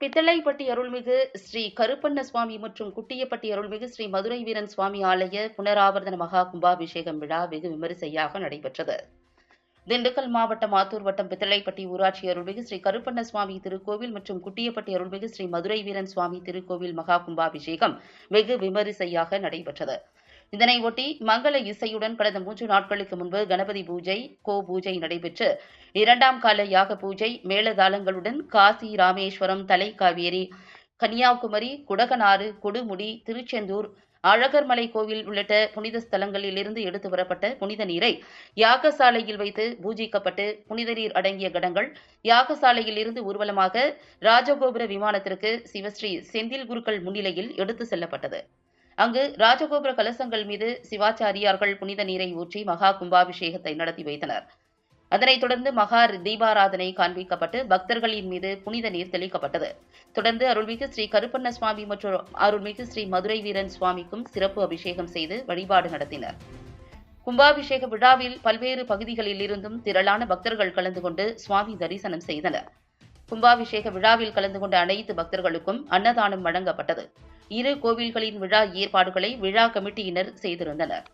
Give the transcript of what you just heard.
பித்தளைப்பட்டி அருள்மிகு ஸ்ரீ கருப்பண்ண சுவாமி மற்றும் குட்டியப்பட்டி அருள்மிகு ஸ்ரீ மதுரை வீரன் சுவாமி ஆலய புனராவர்த்தன மகா கும்பாபிஷேகம் விழா வெகு விமரிசையாக நடைபெற்றது. திண்டுக்கல் மாவட்டம் ஆத்தூர் வட்டம் பித்தளைப்பட்டி ஊராட்சி அருள்மிகு ஸ்ரீ கருப்பண்ண சுவாமி திருக்கோவில் மற்றும் குட்டியப்பட்டி அருள்மிகு ஸ்ரீ மதுரை வீரன் சுவாமி திருக்கோவில் மகா கும்பாபிஷேகம் வெகு விமரிசையாக நடைபெற்றது. இதனையொட்டி மங்கள இசையுடன் கடந்த 3 நாட்களுக்கு முன்பு கணபதி பூஜை, பூஜை நடைபெற்று 2ஆம் கால யாக பூஜை மேளதாளங்களுடன் காசி, ராமேஸ்வரம், தலைக்காவேரி, கன்னியாகுமரி, குடகனாறு, கொடுமுடி, திருச்செந்தூர், அழகர்மலை கோவில் உள்ளிட்ட புனித ஸ்தலங்களில் இருந்து எடுத்து வரப்பட்ட புனித நீரை யாகசாலையில் வைத்து பூஜிக்கப்பட்டு புனித நீர் அடங்கிய கடங்கள் யாகசாலையில் இருந்து ஊர்வலமாக ராஜகோபுர விமானத்திற்கு சிவஸ்ரீ செந்தில் குருக்கள் முன்னிலையில் எடுத்து செல்லப்பட்டது. அங்கு ராஜகோபுர கலசங்கள் மீது சிவாச்சாரியார்கள் புனித நீரை ஊற்றி மகா கும்பாபிஷேகத்தை நடத்தி வைத்தனர். அதனைத் தொடர்ந்து மகா தீபாராதனை காண்பிக்கப்பட்டு பக்தர்களின் மீது புனித நீர் தெளிக்கப்பட்டது. தொடர்ந்து அருள்மிகு ஸ்ரீ கருப்பண்ண சுவாமி மற்றும் அருள்மிகு ஸ்ரீ மதுரை வீரன் சுவாமிக்கும் சிறப்பு அபிஷேகம் செய்து வழிபாடு நடத்தினர். கும்பாபிஷேக விழாவில் பல்வேறு பகுதிகளில் இருந்தும் திரளான பக்தர்கள் கலந்து கொண்டு சுவாமி தரிசனம் செய்தனர். கும்பாபிஷேக விழாவில் கலந்து கொண்ட அனைத்து பக்தர்களுக்கும் அன்னதானம் வழங்கப்பட்டது. இரு கோவில்களின் விழா ஏற்பாடுகளை விழா கமிட்டியினர் செய்திருந்தனர்.